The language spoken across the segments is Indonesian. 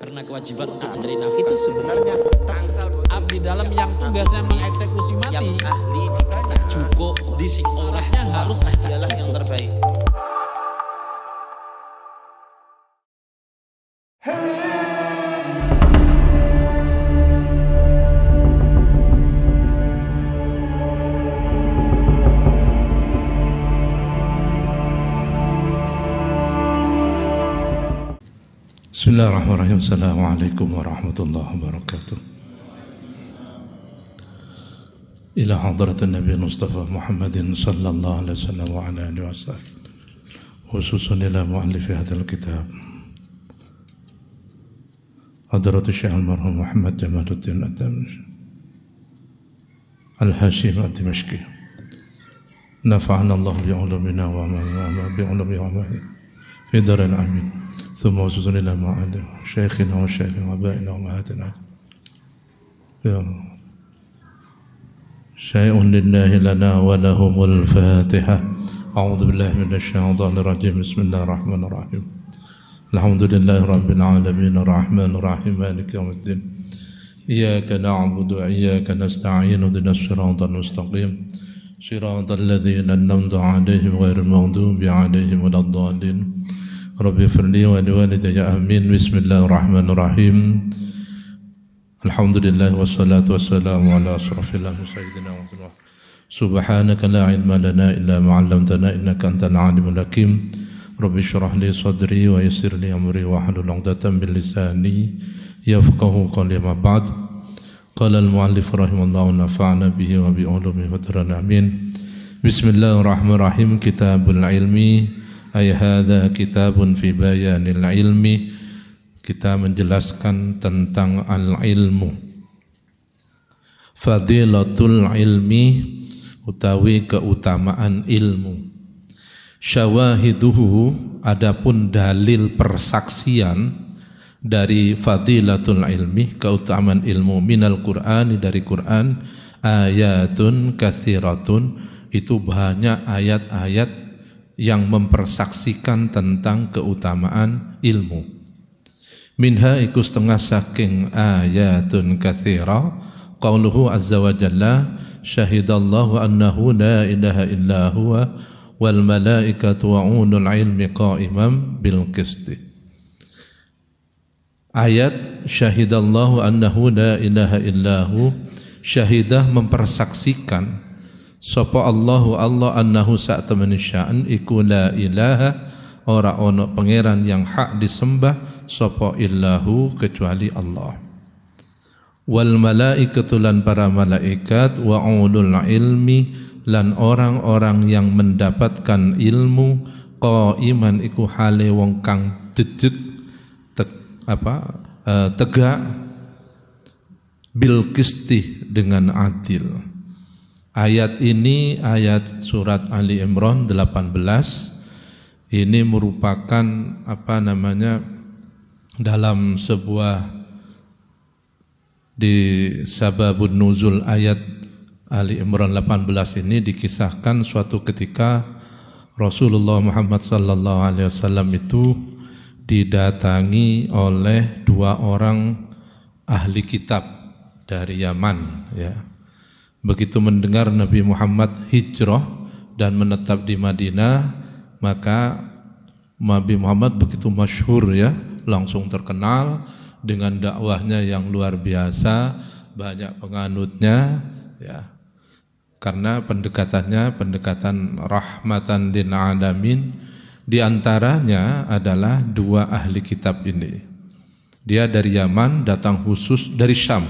karena kewajiban untuk mencari nafkah itu sebenarnya abdi dalam yang tugasnya mengeksekusi mati yang ahli dibaca cukup di sing orangnya harus adalah yang terbaik. Bismillahirrahmanirrahim. Assalamualaikum warahmatullahi wabarakatuh. Ila hadratin Nabi Mustafa Muhammadin sallallahu alaihi wasallam wa ala alihi wasallam. Khususan ila muallifi hadzal kitab. Hadratus Syekh al-Marhum Muhammad Jamaluddin Al-Hashim Ad-Dimashqi. Nafa'ana Allah bi ulumina wa ma bi ulumi wa ma fi darin amin. ثم وصلنا إلى معاد شيخنا وشيخ وآبائنا وأمهاتنا شيء لله لنا ولهم الفاتحة. أعوذ بالله من الشيطان الرجيم. بسم الله الرحمن الرحيم. الحمد لله رب العالمين الرحمن الرحيم مالك يوم الدين إياك نعبد وإياك نستعين اهدنا الصراط المستقيم صراط الذين أنعمت عليهم غير المغضوب عليهم ولا الضالين Rabbi firli wa liwalidayya amin. Bismillahirrahmanirrahim. Alhamdulillah wassalatu wassalamu ala asrafil sayyidina Muhammad. Subhanaka la ilma lana illa ma 'allamtana innaka antal alimul hakim. Rabbi shrah li sadri wa yassir li amri wa hlul 'uqdatam min lisani yafqahu qawli. Ma ba'd. Qala al-mu'allif rahimallahu nafa'ana bihi wa bi ulumihi wa tarana amin. Bismillahirrahmanirrahim. Kitabul ilmi ay hadza kitabun fi bayanil ilmi. Kita menjelaskan tentang al-ilmu. Fadilatul ilmi utawi keutamaan ilmu. Syawahiduhu adapun dalil persaksian dari fadilatul ilmi, keutamaan ilmu, minal Qur'ani dari Quran, ayatun katsiratun, itu banyak ayat-ayat yang mempersaksikan tentang keutamaan ilmu. Minha iku setengah saking ayatun katsira qauluhu azza wa jalla syahidallahu annahu la ilaha illa huwa wal malaikatu wa ulul ilmi qa'iman bil qisti. Ayat syahidallahu annahu la ilaha illa hu, syahidah mempersaksikan sapa Allahu Allah annahu sa'tamani sya'an iku la ilaha ora ono pangeran yang hak disembah sapa illahu kecuali Allah. Wal malaikatu lan para malaikat wa ulul ilmi lan orang-orang yang mendapatkan ilmu qaiman iku hale wong kang jejeg tegak bil qisti dengan adil. Ayat ini ayat surat Ali Imran 18. Ini merupakan dalam sebuah di sababun nuzul ayat Ali Imran 18 ini dikisahkan suatu ketika Rasulullah Muhammad sallallahu alaihi wasallam itu didatangi oleh dua orang ahli kitab dari Yaman, ya. Begitu mendengar Nabi Muhammad hijrah dan menetap di Madinah, maka Nabi Muhammad begitu masyhur, ya, langsung terkenal dengan dakwahnya yang luar biasa, banyak penganutnya, ya. Karena pendekatan rahmatan lil alamin, di antaranya adalah dua ahli kitab ini. Dia dari Yaman datang khusus dari Syam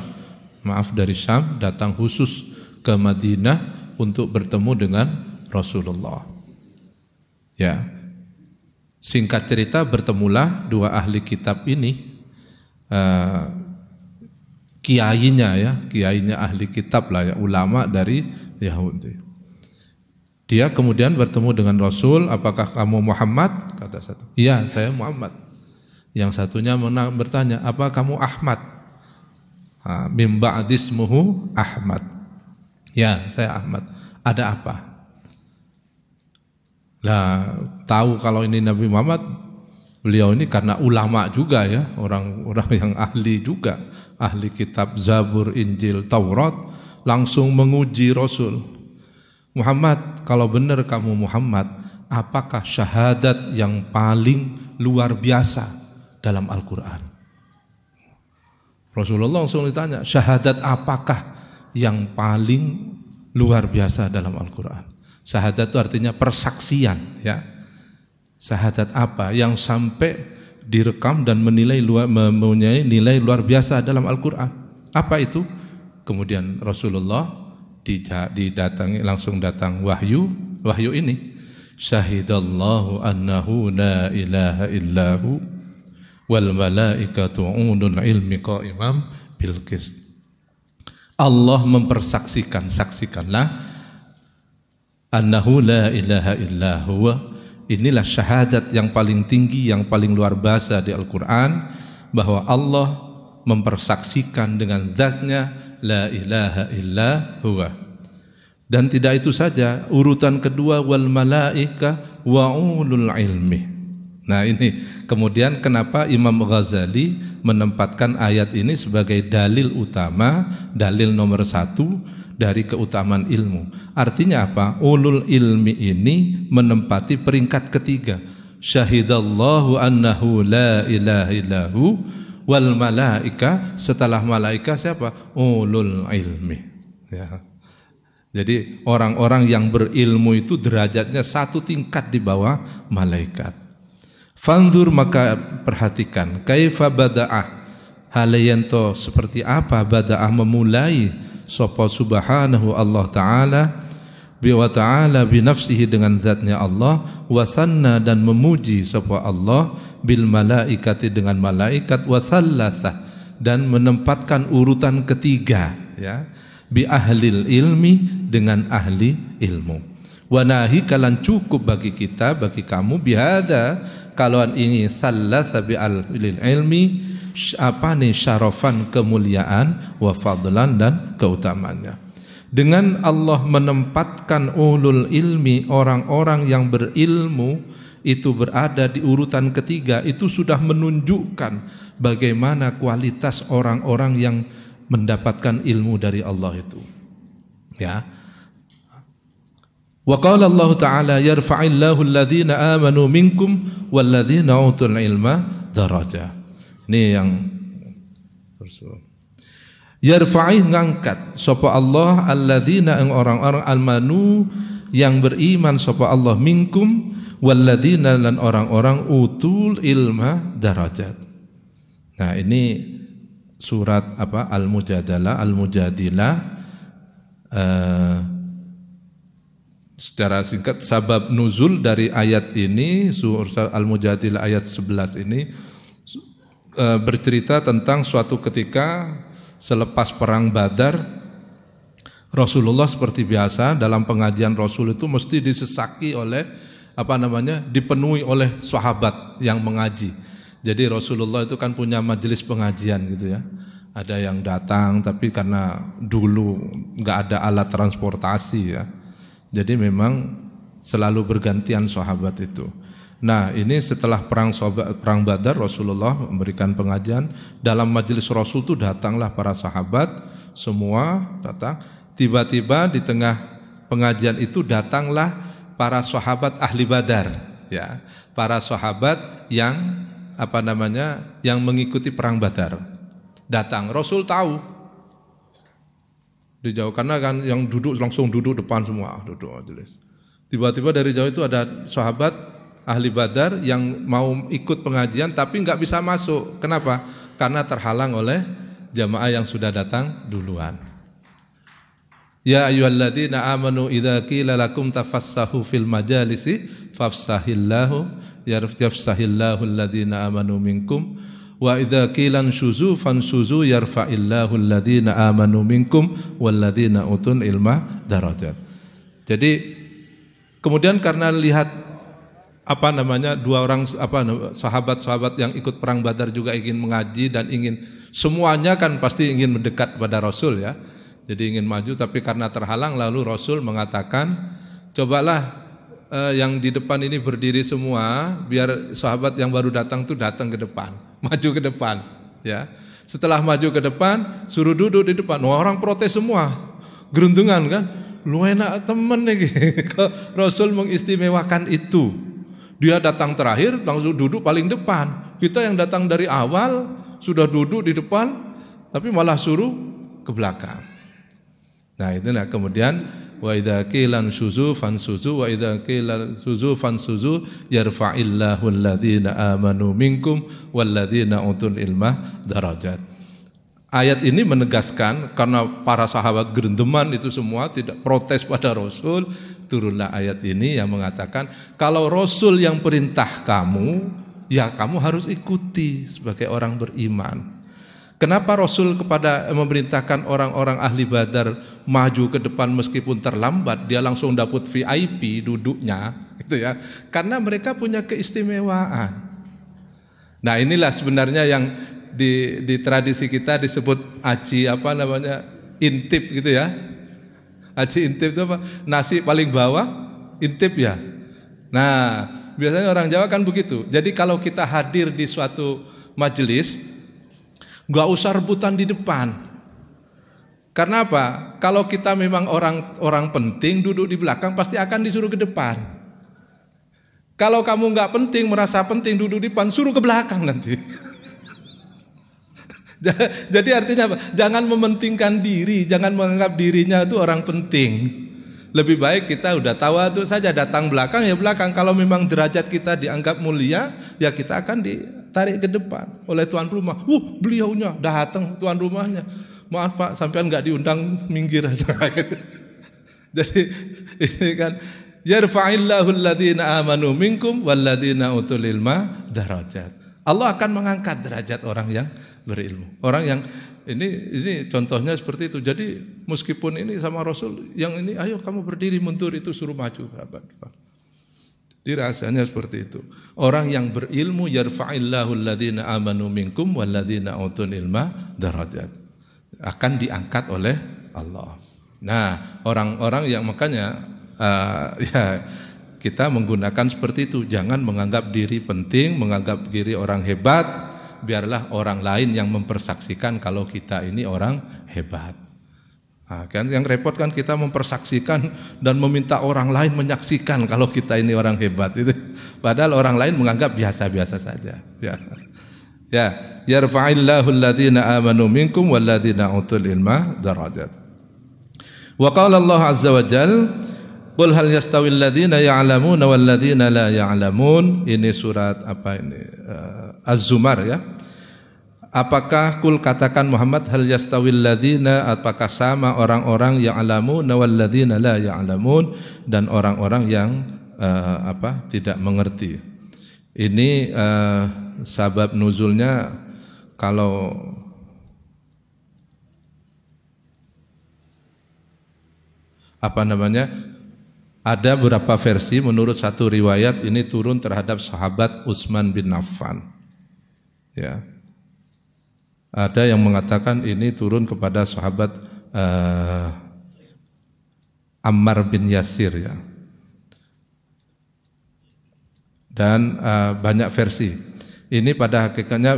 datang khusus ke Madinah untuk bertemu dengan Rasulullah. Ya, singkat cerita bertemulah dua ahli kitab ini, kiainya ahli kitab lah, ya, ulama dari Yahudi. Dia kemudian bertemu dengan Rasul. Apakah kamu Muhammad? Kata satu. Iya, saya Muhammad. Yang satunya bertanya, apa kamu Ahmad? Mim ba'dismuhu Ahmad. Ya, saya Ahmad. Ada apa? Lah, tahu kalau ini Nabi Muhammad, Beliau ini karena ulama juga ya, orang-orang yang ahli juga, ahli kitab Zabur, Injil, Taurat, langsung menguji Rasul. Muhammad, kalau benar kamu Muhammad, apakah syahadat yang paling luar biasa dalam Al-Quran? Rasulullah langsung ditanya, syahadat apakah yang paling luar biasa dalam Al-Quran? Syahadat itu artinya persaksian, ya. Syahadat apa yang sampai direkam dan mempunyai nilai luar biasa dalam Al-Quran? Apa itu? Kemudian Rasulullah didatangi, langsung datang wahyu ini. Syahidallahu annahu la ilaha illahu wal malaikatu ulul ilmi qaiman bil qist. Allah saksikanlah annahu la ilaha illahu. Inilah syahadat yang paling tinggi, yang paling luar biasa di Al-Quran, bahwa Allah mempersaksikan dengan zatnya la ilaha illa huwa. Dan tidak itu saja, urutan kedua wal malaika wa ulul ilmi. Nah ini kemudian kenapa Imam Ghazali menempatkan ayat ini sebagai dalil utama, dalil nomor 1 dari keutamaan ilmu. Artinya apa? Ulul ilmi ini menempati peringkat ketiga. Syahidallahu annahu la ilaha illahu wal malaika. Setelah malaika siapa? Ulul ilmi, ya. Jadi orang-orang yang berilmu itu derajatnya satu tingkat di bawah malaikat. Fanzur, maka perhatikan, kaifa bada'ah, halayanto seperti apa bada'ah memulai sapa subhanahu Allah ta'ala wa ta'ala binafsihi dengan zatnya Allah, wa thanna dan memuji sapa Allah bil malaikati dengan malaikat, wa thalatha dan menempatkan urutan ketiga, ya, bi ahlil ilmi dengan ahli ilmu. Wa nahi kalan cukup bagi kita, bagi kamu, bihada kalau ini thalatha bi ahlil ilmi, apa nih syarafan, kemuliaan, wa fadlan dan keutamaannya. Dengan Allah menempatkan ulul ilmi, orang-orang yang berilmu itu berada di urutan ketiga, itu sudah menunjukkan bagaimana kualitas orang-orang yang mendapatkan ilmu dari Allah itu, ya. Wa qala Allah ta'ala yarfa'illahu alladhina amanu minkum walladhina utul ilma darajah. Ini yang yarfa'i, ngangkat sapa Allah alladzina, orang-orang almanu yang beriman sapa Allah, minkum walladzina, dan orang-orang utul ilma darajat. Nah ini surat apa? Al-Mujadilah. Secara singkat sabab nuzul dari ayat ini, surat Al-Mujadilah ayat 11 ini bercerita tentang suatu ketika selepas perang Badar, Rasulullah seperti biasa dalam pengajian Rasul itu mesti disesaki oleh dipenuhi oleh sahabat yang mengaji. Jadi Rasulullah itu kan punya majelis pengajian gitu ya. Ada yang datang tapi karena dulu nggak ada alat transportasi ya. Jadi memang selalu bergantian sahabat itu. Nah ini setelah perang Badar, Rasulullah memberikan pengajian. Dalam majelis Rasul itu datanglah para sahabat, semua datang. Tiba-tiba di tengah pengajian itu datanglah para sahabat ahli Badar, ya, para sahabat yang yang mengikuti perang Badar. Datang, Rasul tahu di jauh, karena kan yang duduk langsung duduk depan semua, duduk majelis. Tiba-tiba dari jauh itu ada sahabat ahli Badar yang mau ikut pengajian tapi nggak bisa masuk. Kenapa? Karena terhalang oleh jamaah yang sudah datang duluan. Ya ayyuhalladzina amanu idza qila lakum tafassahu fil majalisi fafsahillahu yafsahillahu alladzina amanu minkum wa idza qila anshuzu fanshuzu yarfa'illahu alladzina amanu minkum walladzina utul ilma darajat. Jadi kemudian karena lihat dua orang sahabat-sahabat yang ikut perang Badar juga ingin mengaji dan ingin semuanya kan pasti ingin mendekat pada Rasul ya. Jadi ingin maju tapi karena terhalang, lalu Rasul mengatakan, cobalah yang di depan ini berdiri semua, biar sahabat yang baru datang tuh datang ke depan, maju ke depan, ya. Setelah maju ke depan, suruh duduk di depan. Orang protes semua, geruntungan kan. Lu enak temen nih, Rasul mengistimewakan itu. Dia datang terakhir, langsung duduk paling depan. Kita yang datang dari awal sudah duduk di depan, tapi malah suruh ke belakang. Nah itulah kemudian wa idza qila suzu fansuzu wa idza qila suzu fansuzu yarfa'illahu alladhina amanu minkum walladhina utul ilma darajat. Ayat ini menegaskan karena para sahabat gerendeman itu semua tidak protes pada Rasul, turunlah ayat ini yang mengatakan kalau Rasul yang perintah kamu, ya kamu harus ikuti sebagai orang beriman. Kenapa Rasul memerintahkan orang-orang ahli Badar maju ke depan meskipun terlambat, dia langsung dapat VIP duduknya, gitu ya? Karena mereka punya keistimewaan. Nah inilah sebenarnya yang di tradisi kita disebut aji intip gitu ya. Aji intip itu apa? Nasi paling bawah, intip ya. Nah biasanya orang Jawa kan begitu. Jadi kalau kita hadir di suatu majelis, nggak usah rebutan di depan. Karena apa? Kalau kita memang orang penting duduk di belakang pasti akan disuruh ke depan. Kalau kamu nggak penting, merasa penting duduk di depan, suruh ke belakang nanti. Jadi artinya apa? Jangan mementingkan diri, jangan menganggap dirinya itu orang penting. Lebih baik kita udah tahu itu saja, datang belakang ya belakang. Kalau memang derajat kita dianggap mulia, ya kita akan ditarik ke depan oleh tuan rumah. Beliaunya datang, tuan rumahnya. Maaf Pak, sampean nggak diundang, minggir aja. Jadi ini kan yarfa'illahu alladhina amanu minkum walladhina utul ilma darajat. Allah akan mengangkat derajat orang yang berilmu. Orang yang ini contohnya seperti itu. Jadi meskipun ini sama Rasul yang ini, ayo kamu berdiri mundur itu suruh maju berapa. Jadi rasanya seperti itu. Orang yang berilmu yarfa'illahu alladhina amanu minkum walladhina utul ilma darajat. Akan diangkat oleh Allah. Nah, orang-orang yang makanya ya kita menggunakan seperti itu. Jangan menganggap diri penting, menganggap diri orang hebat. Biarlah orang lain yang mempersaksikan kalau kita ini orang hebat. Nah, kan yang repot kan kita mempersaksikan dan meminta orang lain menyaksikan kalau kita ini orang hebat itu. Padahal orang lain menganggap biasa-biasa saja. Ya, yarfa'illahu alladhina amanu minkum walladhina utul ilma darajat. Wa qala Allah azza wa jalla qul hal yastawil ladzina ya'lamuna wal ladzina la ya'lamun. Ini surat apa ini? Az-Zumar ya. Apakah kul katakan Muhammad hal yastawil ladzina, apakah sama orang-orang yang ya'lamuna wal ladzina la ya'lamun, dan orang-orang yang tidak mengerti. Ini sabab nuzulnya kalau ada beberapa versi. Menurut satu riwayat ini turun terhadap sahabat Utsman bin Affan. Ya, ada yang mengatakan ini turun kepada sahabat Ammar bin Yasir ya. Dan banyak versi. Ini pada hakikatnya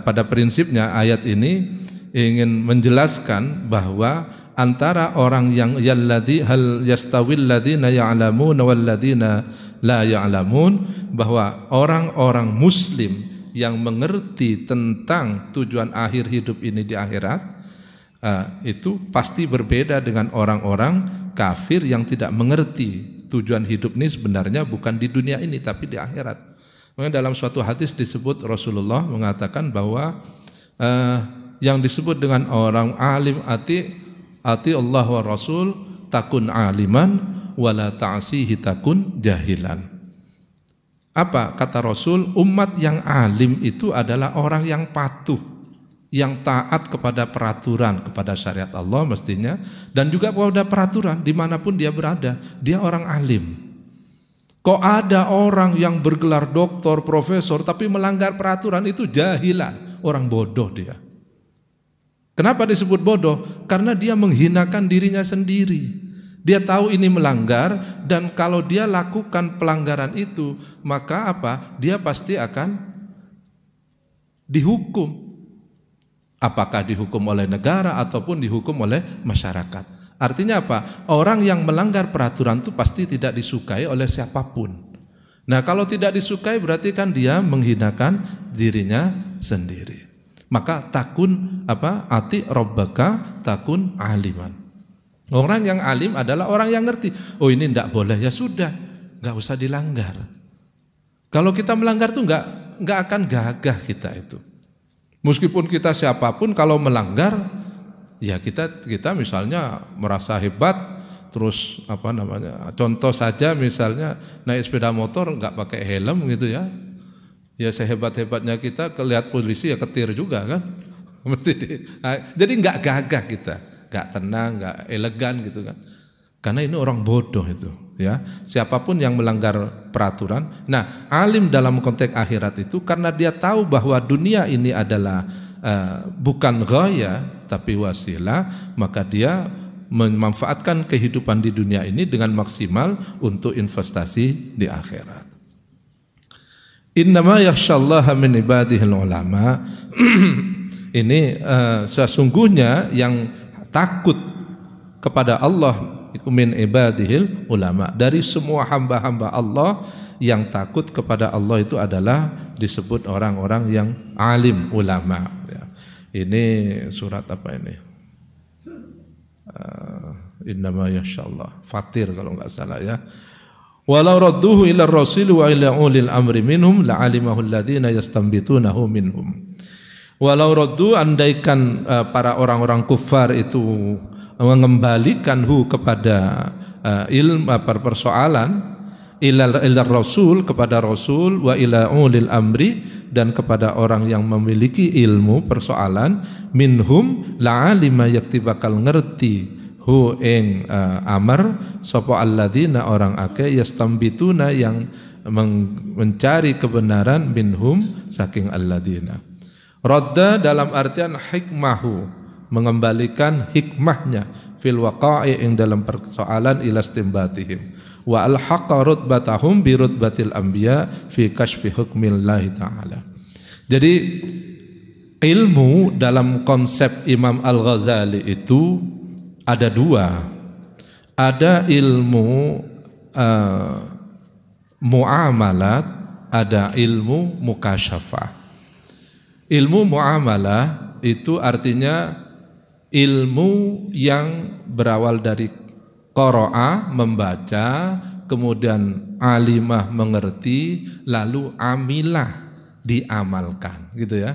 pada prinsipnya ayat ini ingin menjelaskan bahwa antara orang yang hal yastawil ladzina ya'lamuna wal ladzina la ya'lamun, bahwa orang-orang muslim yang mengerti tentang tujuan akhir hidup ini di akhirat itu pasti berbeda dengan orang-orang kafir yang tidak mengerti tujuan hidup ini sebenarnya bukan di dunia ini tapi di akhirat. Makanya dalam suatu hadis disebut Rasulullah mengatakan bahwa yang disebut dengan orang alim ati Allah wa Rasul takun aliman wala ta'sihi takun jahilan. Apa kata Rasul? Umat yang alim itu adalah orang yang patuh, yang taat kepada peraturan, kepada syariat Allah mestinya, dan juga kepada peraturan dimanapun dia berada. Dia orang alim. Kok ada orang yang bergelar doktor, profesor, tapi melanggar peraturan, itu jahilan, orang bodoh dia. Kenapa disebut bodoh? Karena dia menghinakan dirinya sendiri. Dia tahu ini melanggar, dan kalau dia lakukan pelanggaran itu, maka apa? Dia pasti akan dihukum. Apakah dihukum oleh negara ataupun dihukum oleh masyarakat. Artinya apa? Orang yang melanggar peraturan itu pasti tidak disukai oleh siapapun. Nah, kalau tidak disukai berarti kan dia menghinakan dirinya sendiri. Maka takun ati rabbaka takun aliman. Orang yang alim adalah orang yang ngerti. Oh, ini tidak boleh, ya sudah, nggak usah dilanggar. Kalau kita melanggar tuh nggak akan gagah kita itu. Meskipun kita siapapun, kalau melanggar, ya kita misalnya merasa hebat, terus contoh saja misalnya naik sepeda motor nggak pakai helm gitu ya. Ya sehebat-hebatnya kita, lihat polisi ya ketir juga kan. Jadi nggak gagah kita, nggak tenang, nggak elegan gitu kan. Karena ini orang bodoh itu ya. Siapapun yang melanggar peraturan. Nah, alim dalam konteks akhirat itu karena dia tahu bahwa dunia ini adalah bukan ghaya tapi wasilah, maka dia memanfaatkan kehidupan di dunia ini dengan maksimal untuk investasi di akhirat. Innama yakhsyallaha min ibadihil ulama. Ini sesungguhnya yang takut kepada Allah min ibadihil ulama. Dari semua hamba-hamba Allah, yang takut kepada Allah itu adalah disebut orang-orang yang alim, ulama. Ini surat apa ini? Innama yakhsyallah, Fatir kalau enggak salah ya. Walau radduhu ila rasul wa ila ulil amri minhum la'alimahu alladhina yastanbitunahu minhum. Walau raddu, andaikan para orang-orang kufar itu mengembalikan kepada ilmu persoalan, ila rasul, kepada rasul, wa ila ulil amri, dan kepada orang yang memiliki ilmu persoalan, minhum la'alima, yakti bakal ngerti hu ing amar sapa alladzina, orang akeh, yastambituna, yang mencari kebenaran, minhum, saking alladzina. Radda dalam artian hikmahu, mengembalikan hikmahnya, fil waqa'i, ing dalam persoalan, ila istimbatihim, wa alhaqa rutbatahum bi rutbatil anbiya fi kashfi hukmillahi ta'ala. Jadi ilmu dalam konsep Imam Al-Ghazali itu ada dua. Ada ilmu muamalat, ada ilmu mukasyafah. Ilmu muamalah itu artinya ilmu yang berawal dari qara'a, membaca, kemudian alimah, mengerti, lalu amilah, diamalkan, gitu ya.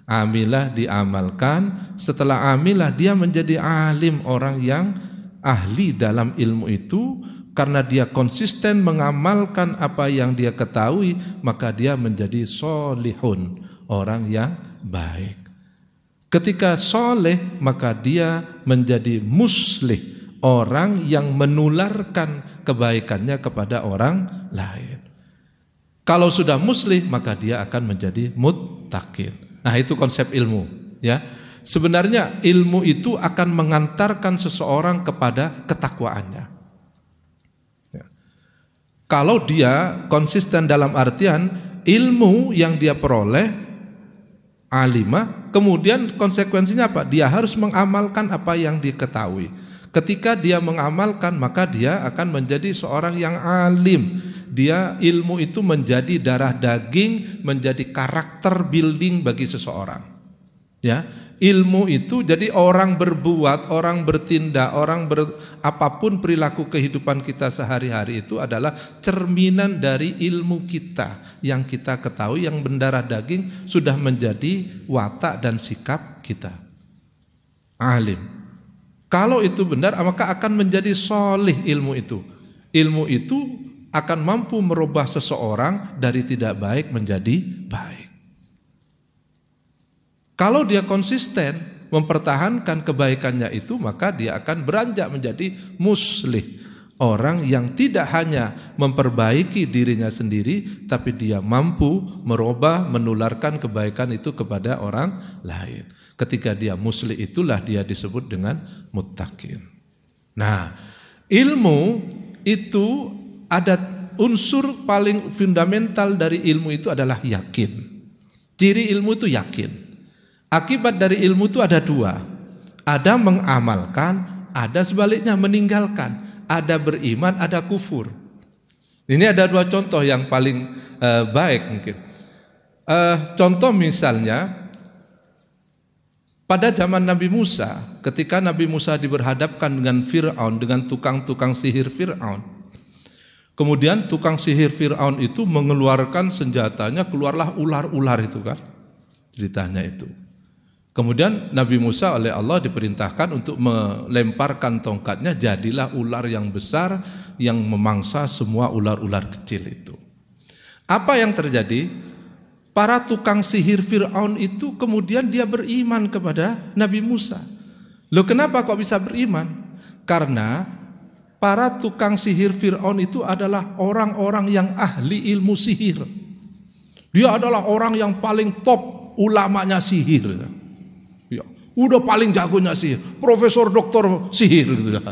Amilah, diamalkan. Setelah amilah, dia menjadi alim, orang yang ahli dalam ilmu itu. Karena dia konsisten mengamalkan apa yang dia ketahui, maka dia menjadi solihun, orang yang baik. Ketika soleh, maka dia menjadi muslih, orang yang menularkan kebaikannya kepada orang lain. Kalau sudah muslih, maka dia akan menjadi muttaqin. Nah, itu konsep ilmu, ya. Sebenarnya ilmu itu akan mengantarkan seseorang kepada ketakwaannya. Ya. Kalau dia konsisten dalam artian ilmu yang dia peroleh, alimah, kemudian konsekuensinya apa? Dia harus mengamalkan apa yang diketahui. Ketika dia mengamalkan, maka dia akan menjadi seorang yang alim. Dia ilmu itu menjadi darah daging, menjadi karakter building bagi seseorang. Ya, ilmu itu jadi orang berbuat, orang bertindak, apapun perilaku kehidupan kita sehari-hari itu adalah cerminan dari ilmu kita yang kita ketahui, yang mendarah daging sudah menjadi watak dan sikap kita. Alim. Kalau itu benar, maka akan menjadi solih ilmu itu. Ilmu itu akan mampu merubah seseorang dari tidak baik menjadi baik. Kalau dia konsisten mempertahankan kebaikannya itu, maka dia akan beranjak menjadi muslih. Orang yang tidak hanya memperbaiki dirinya sendiri, tapi dia mampu merubah, menularkan kebaikan itu kepada orang lain. Ketika dia muslih, itulah dia disebut dengan muttaqin. Nah, Ilmu itu ada unsur paling fundamental dari ilmu itu adalah yakin. Ciri ilmu itu yakin. Akibat dari ilmu itu ada dua. Ada mengamalkan, ada sebaliknya meninggalkan. Ada beriman, ada kufur. Ini ada dua contoh yang paling baik mungkin. Contoh misalnya pada zaman Nabi Musa, ketika Nabi Musa diberhadapkan dengan Fir'aun, dengan tukang-tukang sihir Fir'aun. Kemudian tukang sihir Fir'aun itu mengeluarkan senjatanya, keluarlah ular-ular itu kan, ceritanya itu. Kemudian Nabi Musa oleh Allah diperintahkan untuk melemparkan tongkatnya, jadilah ular yang besar yang memangsa semua ular-ular kecil itu. Apa yang terjadi? Para tukang sihir Fir'aun itu kemudian dia beriman kepada Nabi Musa. Loh, kenapa kok bisa beriman? Karena para tukang sihir Fir'aun itu adalah orang-orang yang ahli ilmu sihir. Dia adalah orang yang paling top ulamanya sihir. Ya, udah paling jagonya sihir, profesor doktor sihir gitu ya.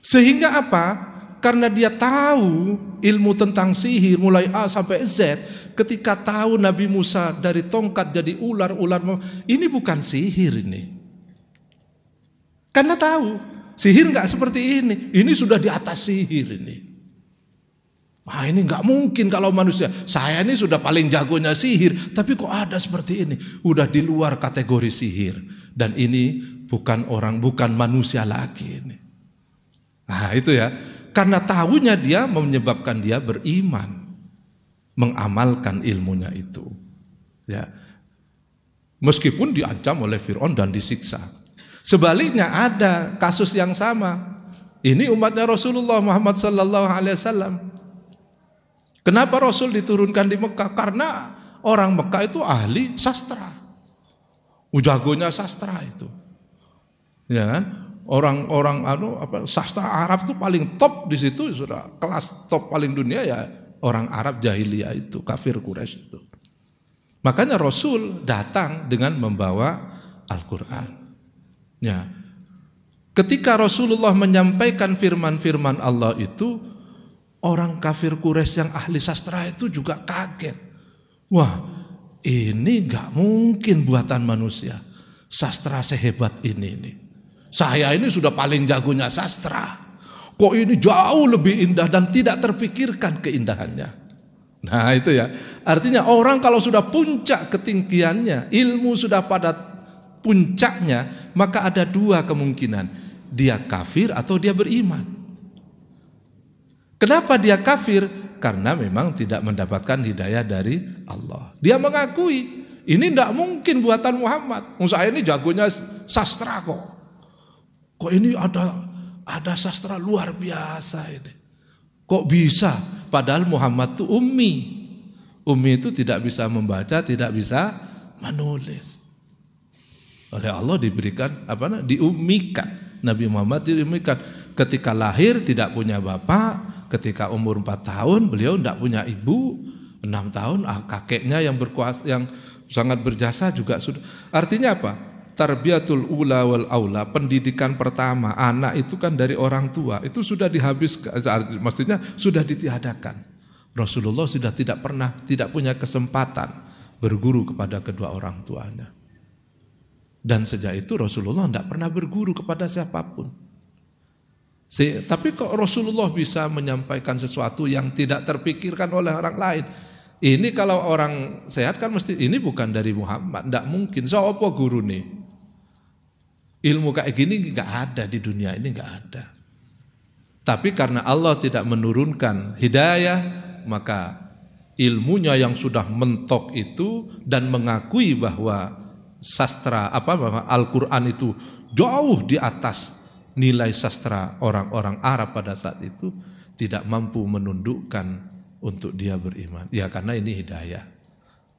Sehingga apa? Karena dia tahu ilmu tentang sihir mulai A sampai Z. Ketika tahu Nabi Musa dari tongkat jadi ular, ini bukan sihir ini. Karena tahu sihir nggak seperti ini sudah di atas sihir ini. Wah, ini nggak mungkin kalau manusia. Saya ini sudah paling jagonya sihir, tapi kok ada seperti ini? Udah di luar kategori sihir. Dan ini bukan manusia lagi ini. Nah itu ya. Karena tahunya dia menyebabkan dia beriman, mengamalkan ilmunya itu. Ya. Meskipun diancam oleh Fir'aun dan disiksa. Sebaliknya ada kasus yang sama. Ini umatnya Rasulullah Muhammad sallallahu alaihi wasallam. Kenapa Rasul diturunkan di Mekah? Karena orang Mekah itu ahli sastra. Jagonya sastra itu. Ya kan? Orang-orang sastra Arab itu paling top di situ, sudah kelas top paling dunia ya orang Arab jahiliyah itu, kafir Quraisy itu. Makanya Rasul datang dengan membawa Al-Qur'an. Ya. Ketika Rasulullah menyampaikan firman-firman Allah itu, orang kafir Quraisy yang ahli sastra itu juga kaget. Wah, ini nggak mungkin buatan manusia. Sastra sehebat ini. Saya ini sudah paling jagonya sastra. Kok ini jauh lebih indah dan tidak terpikirkan keindahannya. Nah itu ya. Artinya orang kalau sudah puncak ketinggiannya, ilmu sudah pada puncaknya, maka ada dua kemungkinan. Dia kafir atau dia beriman. Kenapa dia kafir? Karena memang tidak mendapatkan hidayah dari Allah. Dia mengakui, ini tidak mungkin buatan Muhammad. Saya ini jagonya sastra kok. Kok ini ada sastra luar biasa ini. Kok bisa? Padahal Muhammad itu ummi. Ummi itu tidak bisa membaca, tidak bisa menulis. Oleh Allah diberikan diummikan. Nabi Muhammad diummikan. Ketika lahir tidak punya bapak, ketika umur 4 tahun beliau tidak punya ibu, 6 tahun kakeknya yang berkuasa, yang sangat berjasa juga sudah. Artinya apa? Tarbiyatul ula wal aula, pendidikan pertama anak itu kan dari orang tua, itu sudah dihabiskan, maksudnya sudah ditiadakan. Rasulullah sudah tidak punya kesempatan berguru kepada kedua orang tuanya. Dan sejak itu Rasulullah tidak pernah berguru kepada siapapun. Tapi kok Rasulullah bisa menyampaikan sesuatu yang tidak terpikirkan oleh orang lain? Ini kalau orang sehat kan mesti ini bukan dari Muhammad, tidak mungkin. Siapa guru nih? Ilmu kayak gini nggak ada di dunia ini, nggak ada. Tapi karena Allah tidak menurunkan hidayah, maka ilmunya yang sudah mentok itu dan mengakui bahwa bahwa Al-Quran itu jauh di atas nilai sastra orang-orang Arab pada saat itu, tidak mampu menundukkan untuk dia beriman. Ya karena ini hidayah.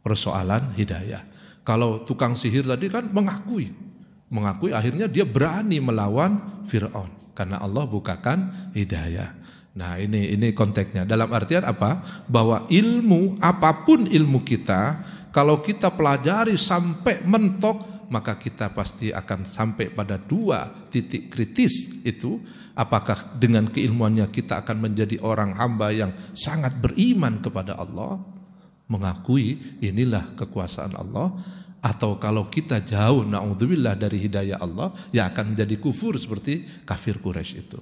Persoalan hidayah. Kalau tukang sihir tadi kan mengakui akhirnya dia berani melawan Fir'aun karena Allah bukakan hidayah. Nah ini konteksnya. Dalam artian apa? Bahwa ilmu, apapun ilmu kita, kalau kita pelajari sampai mentok, maka kita pasti akan sampai pada 2 titik kritis itu. Apakah dengan keilmuannya kita akan menjadi orang hamba yang sangat beriman kepada Allah, mengakui inilah kekuasaan Allah, atau kalau kita jauh na'udzubillah dari hidayah Allah, ya akan menjadi kufur seperti kafir Quraisy itu.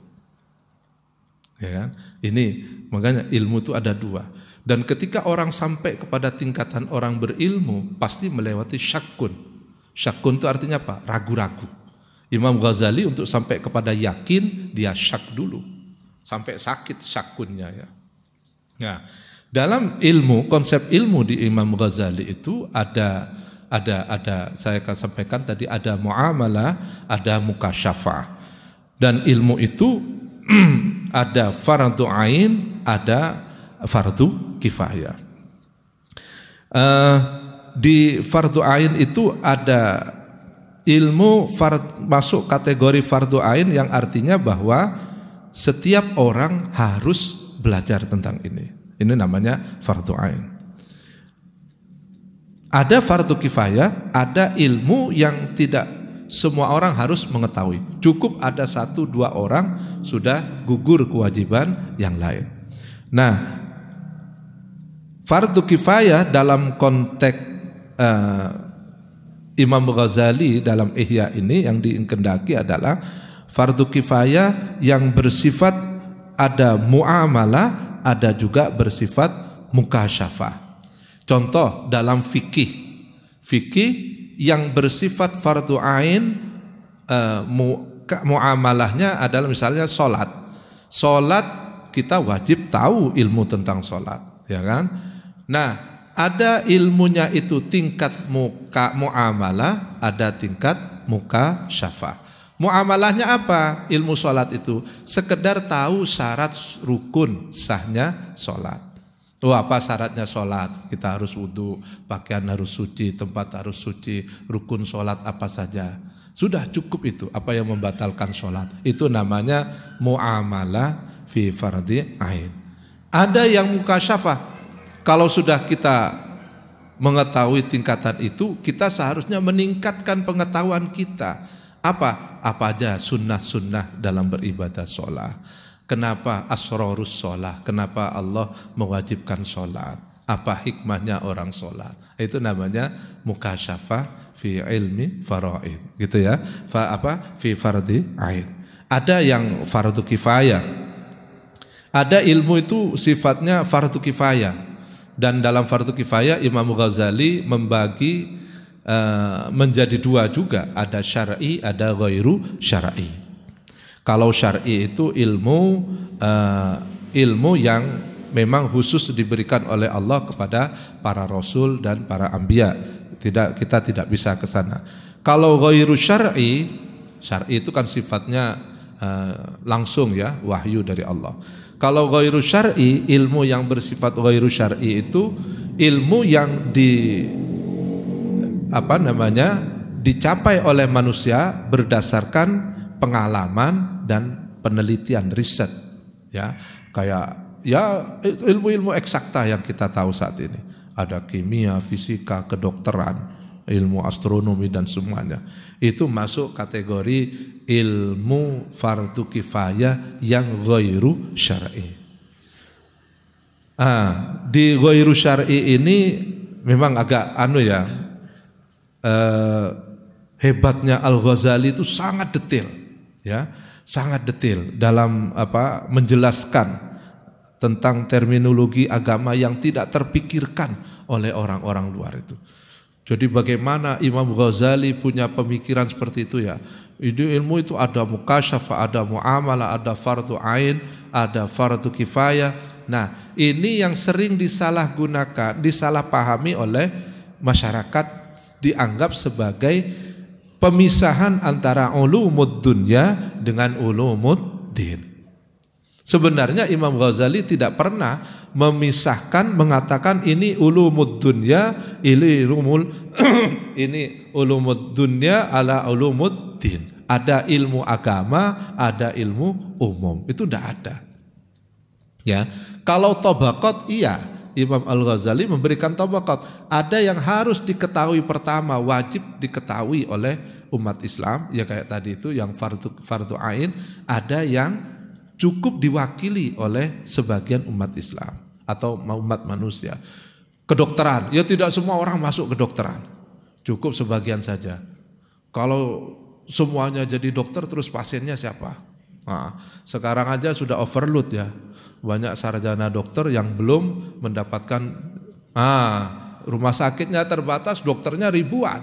Ya kan? Ini makanya ilmu itu ada 2. Dan ketika orang sampai kepada tingkatan orang berilmu, pasti melewati syakkun. Syakkun itu artinya apa? Ragu-ragu. Imam Ghazali untuk sampai kepada yakin, dia syak dulu. Sampai sakit syakkunnya ya. Nah, dalam ilmu, konsep ilmu di Imam Ghazali itu ada saya akan sampaikan tadi, ada muamalah, ada mukasyafah. Dan ilmu itu ada fardu ain, ada fardu kifayah. Di fardu ain itu ada ilmu masuk kategori fardu ain yang artinya bahwa setiap orang harus belajar tentang ini. Ini namanya fardu ain. Ada fardu kifayah, ada ilmu yang tidak semua orang harus mengetahui. Cukup ada 1-2 orang sudah gugur kewajiban yang lain. Nah, fardu kifayah dalam konteks Imam Ghazali dalam Ihya ini yang dikehendaki adalah fardu kifayah yang bersifat ada muamalah, ada juga bersifat mukasyafah. Contoh dalam fikih yang bersifat fardu ain, muamalahnya adalah misalnya sholat. Sholat kita wajib tahu ilmu tentang sholat, ya kan? Nah, ada ilmunya itu tingkat muamalah, ada tingkat mukasyafah. Muamalahnya apa? Ilmu sholat itu sekedar tahu syarat rukun sahnya sholat. Oh, apa syaratnya sholat? Kita harus wudu, pakaian harus suci, tempat harus suci, rukun sholat apa saja. Sudah cukup itu. Apa yang membatalkan sholat? Itu namanya muamalah fi fardhi ain. Ada yang mukasyafah. Kalau sudah kita mengetahui tingkatan itu, kita seharusnya meningkatkan pengetahuan kita. Apa aja sunnah-sunnah dalam beribadah sholat. Kenapa asrarus sholat? Kenapa Allah mewajibkan sholat? Apa hikmahnya orang sholat? Itu namanya mukasyafah fi ilmi faraid, gitu ya. Fi fardhi ain. Ada yang fardu kifayah. Ada ilmu itu sifatnya fardu kifayah. Dan dalam fardu kifayah Imam Ghazali membagi menjadi 2 juga, ada syar'i, ada ghairu syar'i. Kalau syar'i itu ilmu yang memang khusus diberikan oleh Allah kepada para rasul dan para anbiya. Kita tidak bisa ke sana. Kalau ghairu syar'i itu kan sifatnya langsung ya, wahyu dari Allah. Kalau ghairu syar'i, ilmu yang bersifat ghairu syar'i itu ilmu yang dicapai oleh manusia berdasarkan pengalaman dan penelitian riset, ya, kayak ya ilmu-ilmu eksakta yang kita tahu saat ini. Ada kimia, fisika, kedokteran, ilmu astronomi dan semuanya. Itu masuk kategori ilmu fardu kifayah yang ghairu syar'i. Di ghairu syar'i ini memang agak hebatnya Al-Ghazali itu sangat detail, ya, sangat detail dalam menjelaskan tentang terminologi agama yang tidak terpikirkan oleh orang-orang luar itu. Jadi bagaimana Imam Ghazali punya pemikiran seperti itu ya. Ilmu itu ada mukasyafah, ada muamalah, ada fardu ain, ada fardu kifayah. Nah, ini yang sering disalahgunakan, disalahpahami oleh masyarakat, dianggap sebagai pemisahan antara ulumud dunya dengan ulumud din. Sebenarnya Imam Ghazali tidak pernah memisahkan, mengatakan ini ulumud dunya, ini ulumud dunya ala ulumud din. Ada ilmu agama, ada ilmu umum. Itu tidak ada. Ya, kalau tabaqat iya, Imam Al-Ghazali memberikan tabaqat. Ada yang harus diketahui pertama, wajib diketahui oleh umat Islam, ya kayak tadi itu yang fardu ain. Ada yang cukup diwakili oleh sebagian umat Islam atau umat manusia. Kedokteran, ya tidak semua orang masuk kedokteran, cukup sebagian saja. Kalau semuanya jadi dokter terus pasiennya siapa? Nah, sekarang aja sudah overload ya. Banyak sarjana dokter yang belum mendapatkan, rumah sakitnya terbatas, dokternya ribuan.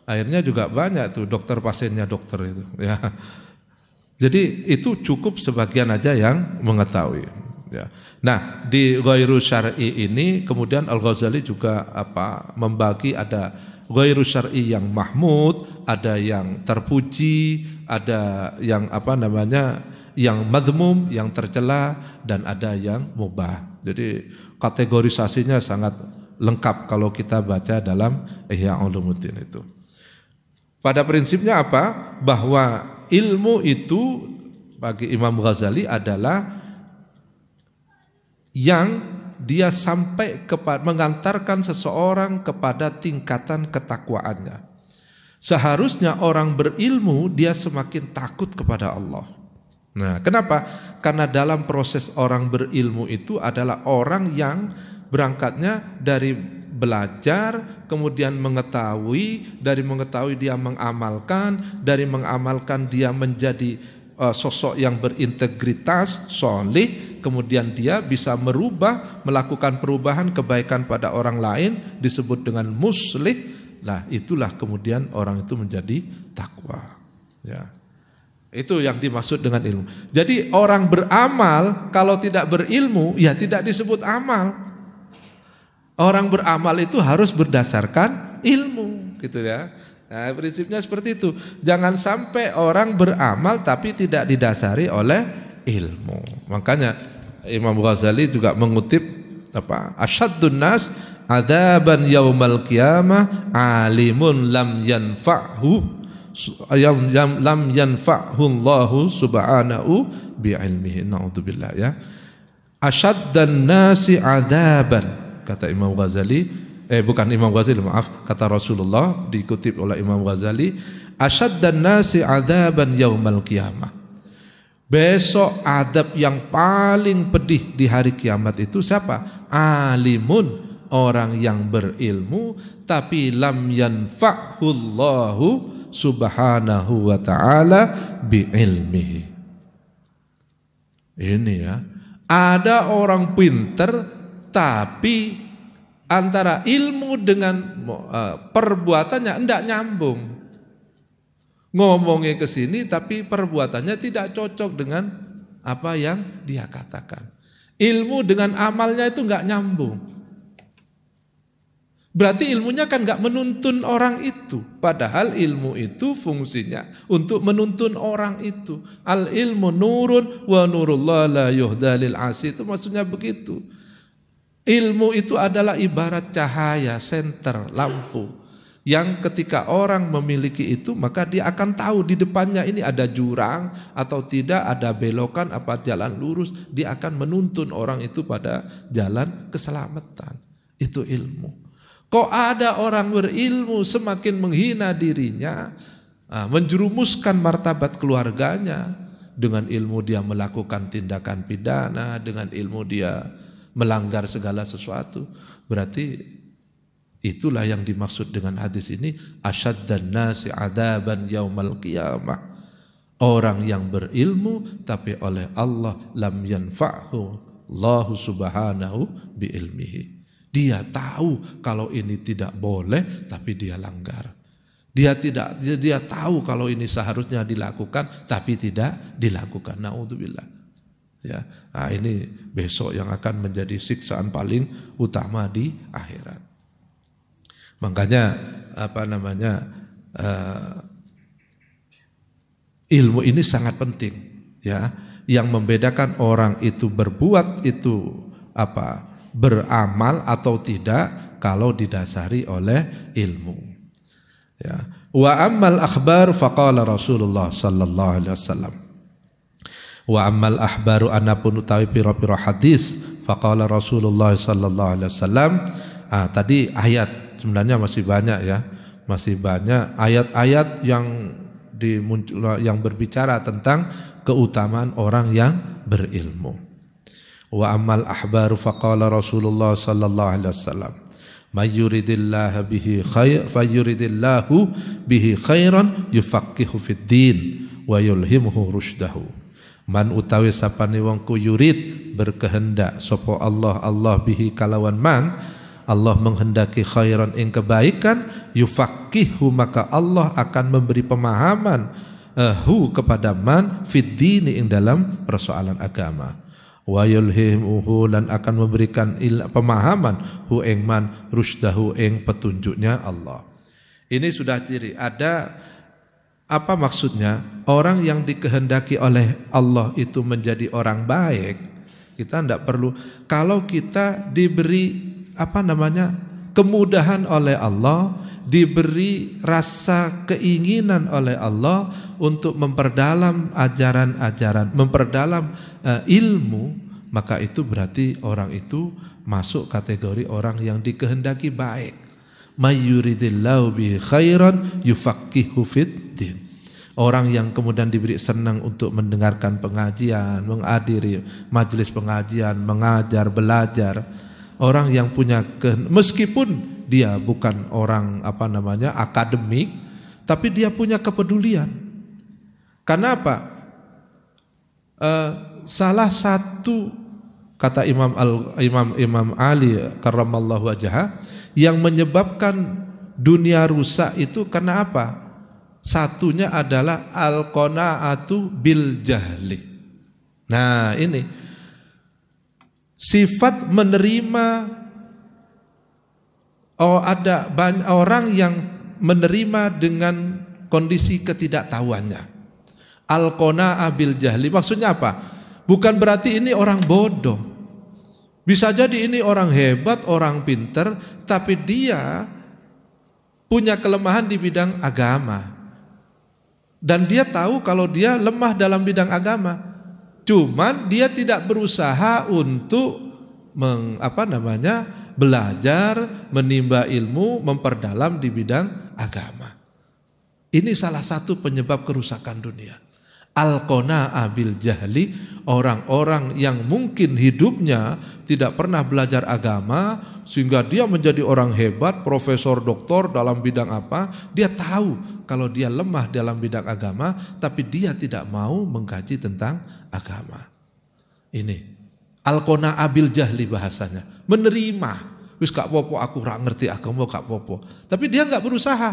Akhirnya juga banyak tuh dokter pasiennya dokter itu. Ya. Jadi itu cukup sebagian aja yang mengetahui. Ya. Nah di ghairu syar'i ini kemudian Al-Ghazali juga membagi ada ghairu syar'i yang mahmud, ada yang terpuji, ada yang yang madhmum, yang tercela, dan ada yang mubah. Jadi kategorisasinya sangat lengkap kalau kita baca dalam Ihya Ulumuddin itu. Pada prinsipnya apa? Bahwa ilmu itu bagi Imam Ghazali adalah yang dia sampai mengantarkan seseorang kepada tingkatan ketakwaannya. Seharusnya orang berilmu dia semakin takut kepada Allah. Nah, kenapa? Karena dalam proses orang berilmu itu adalah orang yang berangkatnya dari belajar, kemudian mengetahui, dari mengetahui dia mengamalkan, dari mengamalkan dia menjadi sosok yang berintegritas, solih, kemudian dia bisa merubah, melakukan perubahan kebaikan pada orang lain, disebut dengan muslih. Nah, itulah kemudian orang itu menjadi takwa. Ya. Itu yang dimaksud dengan ilmu. Jadi orang beramal kalau tidak berilmu ya tidak disebut amal. Orang beramal itu harus berdasarkan ilmu, gitu ya. Nah, prinsipnya seperti itu. Jangan sampai orang beramal tapi tidak didasari oleh ilmu. Makanya Imam Ghazali juga mengutip asyaddun nas adzaban yaumal qiyamah alimun lam yanfa'hu lam yanfa'hu Allahu subhanahu bi'ilmihi. Na'udzubillah ya. Asyaddan nasi adzaban, kata Imam Ghazali, bukan Imam Ghazali, maaf, kata Rasulullah dikutip oleh Imam Ghazali, asyaddan nasi adzaban yaumal qiyamah. Besok adab yang paling pedih di hari kiamat itu siapa? Alimun, orang yang berilmu tapi lam yanfa'hu Allahu subhanahu wa ta'ala bi'ilmihi. Ini ya, ada orang pinter tapi antara ilmu dengan perbuatannya tidak nyambung. Ngomongnya ke sini tapi perbuatannya tidak cocok dengan apa yang dia katakan. Ilmu dengan amalnya itu enggak nyambung. Berarti ilmunya kan enggak menuntun orang itu. Padahal ilmu itu fungsinya untuk menuntun orang itu. Al ilmu nurun wa nurullah la yuhda lil asi, itu maksudnya begitu. Ilmu itu adalah ibarat cahaya, senter, lampu. Yang ketika orang memiliki itu maka dia akan tahu di depannya ini ada jurang atau tidak, ada belokan apa jalan lurus. Dia akan menuntun orang itu pada jalan keselamatan. Itu ilmu. Kok ada orang berilmu semakin menghina dirinya, menjerumuskan martabat keluarganya. Dengan ilmu dia melakukan tindakan pidana, dengan ilmu dia melanggar segala sesuatu. Berarti itulah yang dimaksud dengan hadis ini, asyaddan nasi adzaban yaumal qiyamah. Orang yang berilmu tapi oleh Allah lam yanfa'hu Allahu subhanahu biilmihi. Dia tahu kalau ini tidak boleh tapi dia langgar. Dia tahu kalau ini seharusnya dilakukan tapi tidak dilakukan. Na'udzubillah. Ya. Nah, ini besok yang akan menjadi siksaan paling utama di akhirat. Makanya ilmu ini sangat penting ya. Yang membedakan orang itu berbuat itu beramal atau tidak kalau didasari oleh ilmu. Ya. Wa ammal akhbar faqala Rasulullah sallallahu alaihi wasallam. Wa ammal ahbaru anapun utawi pira-pira hadis Faqala Rasulullah sallallahu alaihi wasallam. Tadi ayat sebenarnya masih banyak ya. Masih banyak ayat-ayat yang berbicara tentang keutamaan orang yang berilmu. Wa ammal ahbaru faqala Rasulullah sallallahu alaihi wasallam may yuridillahu bihi khair fayuridillahu bihi khairan yufaqihu fid din wa yulhimuhu rusydahu. Man utawi sapane wong ku yurid berkehendak sapa Allah bihi kalawan man, Allah menghendaki khairan ing kebaikan, yufaqihu maka Allah akan memberi pemahaman kepada man fid dini ing dalam persoalan agama. Wa yulhimuhu lan akan memberikan pemahaman hu ing man rusydahu ing petunjuknya Allah. Ini sudah ciri. Ada apa maksudnya? Orang yang dikehendaki oleh Allah itu menjadi orang baik, kita tidak perlu. Kalau kita diberi kemudahan oleh Allah, diberi rasa keinginan oleh Allah untuk memperdalam ajaran-ajaran, memperdalam ilmu, maka itu berarti orang itu masuk kategori orang yang dikehendaki baik. May yuridillahu bihi khairan yufaqihu fid din. Orang yang kemudian diberi senang untuk mendengarkan pengajian, menghadiri majelis pengajian, mengajar, belajar. Orang yang punya meskipun dia bukan orang akademik, tapi dia punya kepedulian. Karena apa? Salah satu kata Imam Ali karramallahu wajhah yang menyebabkan dunia rusak itu karena apa? Satunya adalah al-qanaatu bil jahli. Nah, ini sifat menerima. Ada banyak orang yang menerima dengan kondisi ketidaktahuannya. Al-qana'a bil jahli maksudnya apa? Bukan berarti ini orang bodoh. Bisa jadi ini orang hebat, orang pinter, tapi dia punya kelemahan di bidang agama. Dan dia tahu kalau dia lemah dalam bidang agama. Cuman dia tidak berusaha untuk belajar, menimba ilmu, memperdalam di bidang agama. Ini salah satu penyebab kerusakan dunia. Al-qana'a bil jahli, orang-orang yang mungkin hidupnya tidak pernah belajar agama sehingga dia menjadi orang hebat, profesor, doktor dalam bidang apa, dia tahu kalau dia lemah dalam bidang agama, tapi dia tidak mau mengkaji tentang agama. Ini al-qana'a bil jahli bahasanya, menerima. Wis gak popo aku ora ngerti agama gak popo. Tapi dia enggak berusaha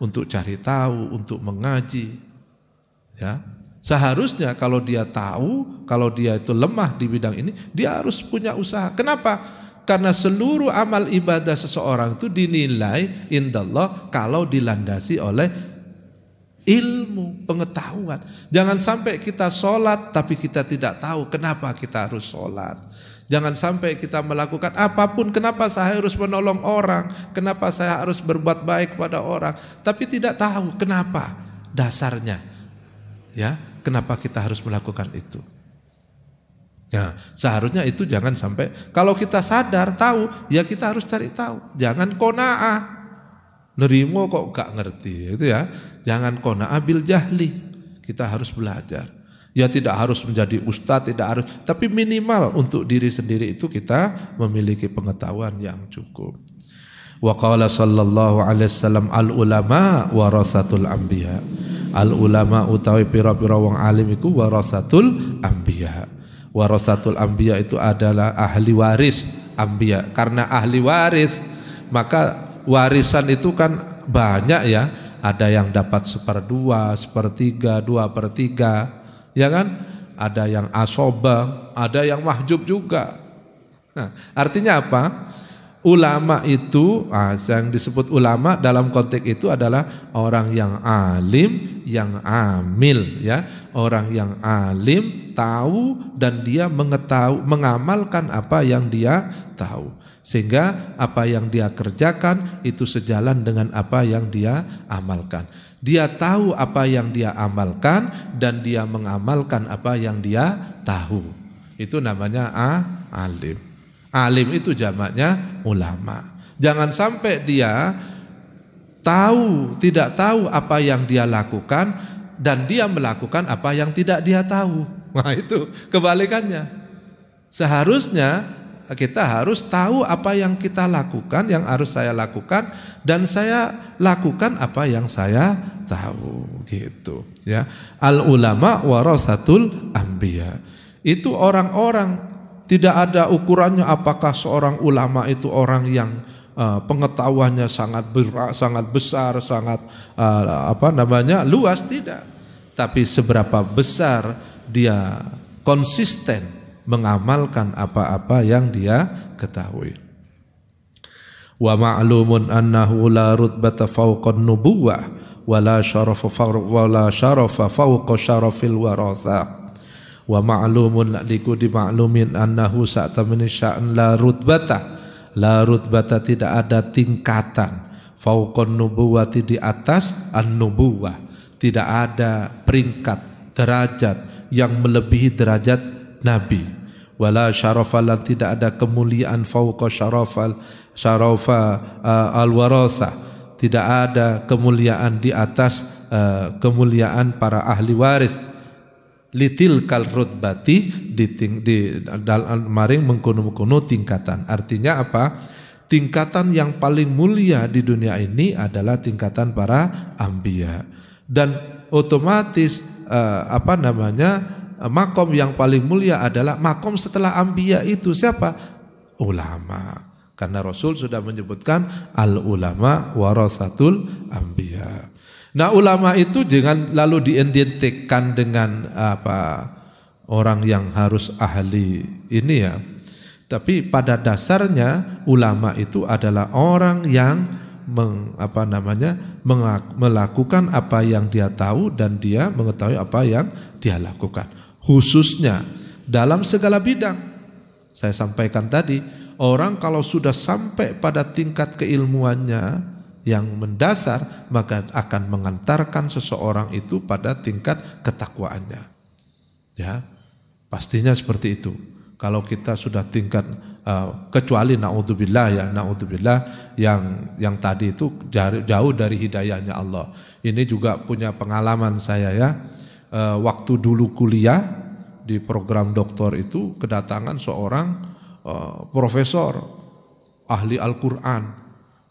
untuk cari tahu, untuk mengaji. Ya. Seharusnya kalau dia tahu, kalau dia itu lemah di bidang ini, dia harus punya usaha. Kenapa? Karena seluruh amal ibadah seseorang itu dinilai indallah kalau dilandasi oleh ilmu, pengetahuan. Jangan sampai kita sholat tapi kita tidak tahu kenapa kita harus sholat. Jangan sampai kita melakukan apapun, kenapa saya harus menolong orang, kenapa saya harus berbuat baik pada orang, tapi tidak tahu kenapa dasarnya. Ya, kenapa kita harus melakukan itu? Ya, seharusnya itu jangan sampai. Kalau kita sadar tahu, ya kita harus cari tahu. Jangan qanaah, nerimo kok gak ngerti, itu ya. Jangan qanaah bil jahli. Kita harus belajar. Ya tidak harus menjadi ustadz, tidak harus, tapi minimal untuk diri sendiri itu kita memiliki pengetahuan yang cukup. Wa qala sallallahu alaihi wasallam al ulama warasatul anbiya. Al ulama utawi pira-pira wong alim iku warasatul anbiya. Warasatul anbiya itu adalah ahli waris anbiya. Karena ahli waris, maka warisan itu kan banyak ya. Ada yang dapat 1/2, 1/3, 2/3, ya kan? Ada yang asobah, ada yang mahjub juga. Nah, artinya apa? Ulama itu, yang disebut ulama dalam konteks itu adalah orang yang alim, yang amil, ya, orang yang alim tahu dan dia mengamalkan apa yang dia tahu, sehingga apa yang dia kerjakan itu sejalan dengan apa yang dia amalkan. Dia tahu apa yang dia amalkan dan dia mengamalkan apa yang dia tahu. Itu namanya alim. Alim itu jamaknya ulama. Jangan sampai dia tidak tahu apa yang dia lakukan dan dia melakukan apa yang tidak dia tahu. Nah itu kebalikannya. Seharusnya kita harus tahu apa yang kita lakukan, yang harus saya lakukan, dan saya lakukan apa yang saya tahu gitu ya. Al ulama warasatul anbiya. Itu orang-orang, tidak ada ukurannya apakah seorang ulama itu orang yang pengetahuannya sangat besar, sangat luas, tidak. Tapi seberapa besar dia konsisten mengamalkan apa-apa yang dia ketahui. Wa ma'lumun annahu la rutbata fawqa an-nubuwah wa la syarafa fawqa syarafil waratha. Wa ma'lumun liku dimaklumin annahu sa'tamani sya'an la rutbata tidak ada tingkatan fauqan nubuwati di atas an-nubuwah, tidak ada peringkat derajat yang melebihi derajat nabi. Wala syarafalan tidak ada kemuliaan fauqa syarafa al-warasah, tidak ada kemuliaan di atas kemuliaan para ahli waris. Litil kal rutbati di dalam maring mengkono tingkatan. Artinya apa? Tingkatan yang paling mulia di dunia ini adalah tingkatan para anbiya. Dan otomatis makom yang paling mulia adalah makom setelah anbiya itu siapa? Ulama. Karena Rasul sudah menyebutkan al ulama warasatul anbiya. Nah ulama itu jangan lalu diidentikan dengan orang yang harus ahli ini ya. Tapi pada dasarnya ulama itu adalah orang yang melakukan apa yang dia tahu dan dia mengetahui apa yang dia lakukan. Khususnya dalam segala bidang. Saya sampaikan tadi, orang kalau sudah sampai pada tingkat keilmuannya yang mendasar, maka akan mengantarkan seseorang itu pada tingkat ketakwaannya. Ya, pastinya seperti itu. Kalau kita sudah tingkat kecuali naudzubillah yang tadi itu jauh dari hidayahnya Allah. Ini juga punya pengalaman saya ya. Waktu dulu kuliah di program doktor itu kedatangan seorang profesor ahli Al-Quran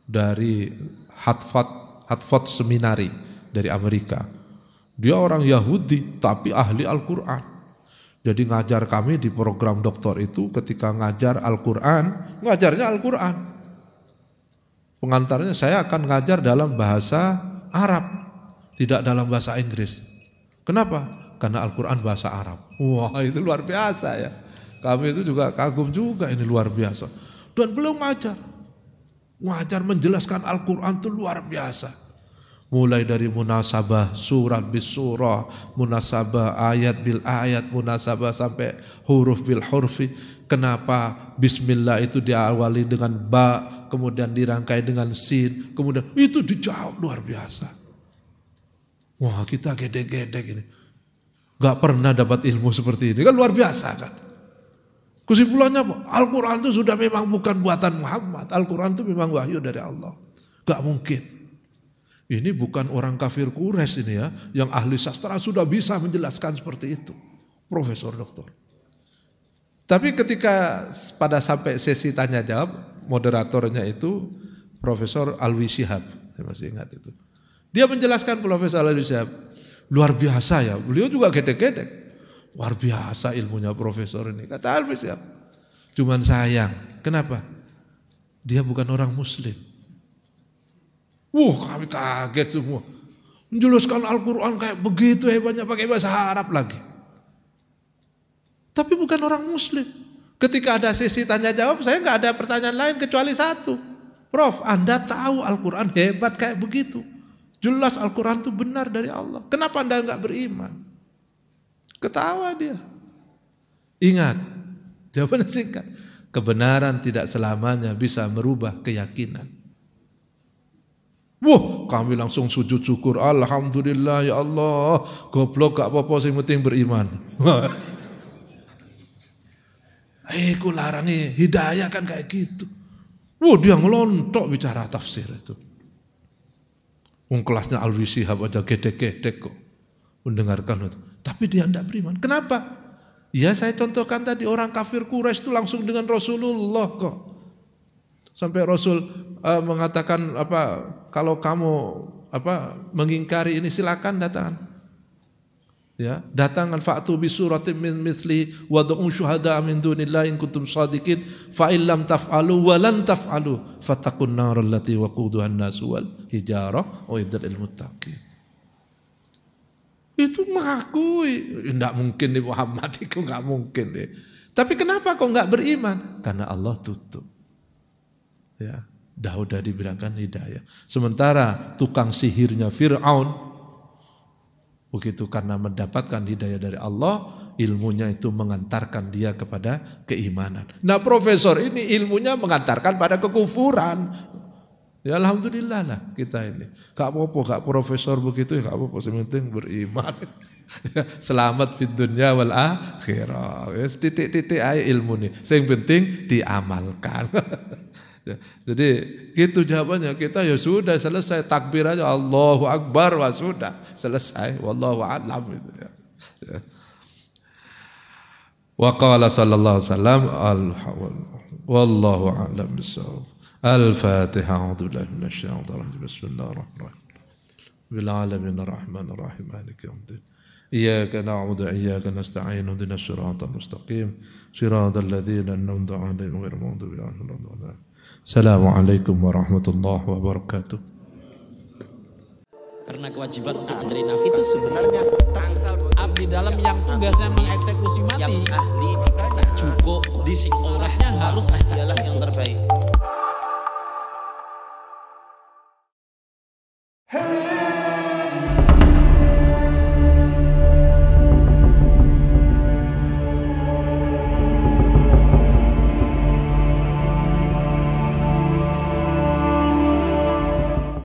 dari Harvard Seminari dari Amerika. Dia orang Yahudi tapi ahli Al-Quran. Jadi ngajar kami di program doktor itu ketika ngajar Al-Quran, ngajarnya Al-Quran. Pengantarnya saya akan ngajar dalam bahasa Arab, tidak dalam bahasa Inggris. Kenapa? Karena Al-Quran bahasa Arab. Wah itu luar biasa ya. Kami itu juga kagum juga, ini luar biasa. Dan belum ngajar menjelaskan Al-Quran itu luar biasa. Mulai dari munasabah surat bis surah, munasabah ayat bil ayat, munasabah sampai huruf bil hurfi. Kenapa bismillah itu diawali dengan ba, kemudian dirangkai dengan sin, kemudian itu dijawab luar biasa. Wah kita gedek-gedek ini. Gak pernah dapat ilmu seperti ini, kan luar biasa kan. Kesimpulannya Al-Quran itu sudah memang bukan buatan Muhammad. Al-Quran itu memang wahyu dari Allah. Gak mungkin. Ini bukan orang kafir Quraisy ini ya. Yang ahli sastra sudah bisa menjelaskan seperti itu. Profesor doktor. Tapi ketika pada sampai sesi tanya jawab. Moderatornya itu Profesor Alwi Shihab. Saya masih ingat itu. Dia menjelaskan Profesor Alwi Shihab. Luar biasa ya. Beliau juga gedek-gedek. Luar biasa ilmunya profesor ini. Kata Alwi Shihab. Cuman sayang. Kenapa? Dia bukan orang muslim. Kami kaget semua. Menjelaskan Al-Quran kayak begitu hebatnya pakai bahasa Arab lagi. Tapi bukan orang muslim. Ketika ada sesi tanya jawab, saya nggak ada pertanyaan lain kecuali satu. Prof, Anda tahu Al-Quran hebat kayak begitu. Jelas Al-Quran itu benar dari Allah. Kenapa Anda nggak beriman? Ketawa dia. Ingat, jawabannya singkat. Kebenaran tidak selamanya bisa merubah keyakinan. Kami langsung sujud syukur. Alhamdulillah ya Allah. Goblok gak apa-apa, yang penting beriman. Ku larangi hidayah kan kayak gitu. Dia ngelontok bicara tafsir itu. Kelasnya Alwi Shihab aja gedek-gedek kok mendengarkan itu. Tapi dia tidak beriman. Kenapa? Ya saya contohkan tadi, orang kafir Quraisy itu langsung dengan Rasulullah kok. Sampai Rasul mengatakan kalau kamu mengingkari ini silakan datang. Ya, datangan fa'tu bi suratin min mithli wad'u syuhada min dunillahi in kuntum shadiqin fa illam taf'alu wa lan taf'alu fattaqun nar allati waquduha an-nas wal hijarah wa iddal muttaqin. Itu mengakui, enggak mungkin di Muhammad itu enggak mungkin deh. Tapi kenapa kok enggak beriman? Karena Allah tutup. Ya, udah diberikan hidayah. Sementara tukang sihirnya Fir'aun begitu karena mendapatkan hidayah dari Allah, ilmunya itu mengantarkan dia kepada keimanan. Nah, profesor ini ilmunya mengantarkan pada kekufuran. Ya alhamdulillah lah kita ini. Gak apa-apa, gak profesor begitu ya gak apa-apa, yang penting beriman. Selamat fid dunya wal akhirah. Titik-titik aja ilmu nih. Yang penting diamalkan. Jadi gitu jawabannya, kita ya sudah selesai, takbir aja Allahu Akbar, wah sudah selesai, wallahu a'lam gitu ya. Wa qala sallallahu alaihi wasallam wallahu a'lam bissawab. Al-Fatihah. A'udzu billahi minasy syaithanir rajim. Bismillahirrahmanirrahim. Bil alamin arrahmanir rahim maliki yaumiddin. Iyyaka na'budu wa iyyaka nasta'in. Ihdinas siratal mustaqim. Siratal ladzina an'amta 'alaihim ghairil maghdubi 'alaihim waladdallin. Assalamualaikum warahmatullahi wabarakatuh. Karena kewajiban untuk mencari nafkah Itu sebenarnya tangsal Abdi dalam yang tugasnya mengeksekusi yang mati. ahli dibaca. cukup disik orangnya harus Dialah yang terbaik. Hey!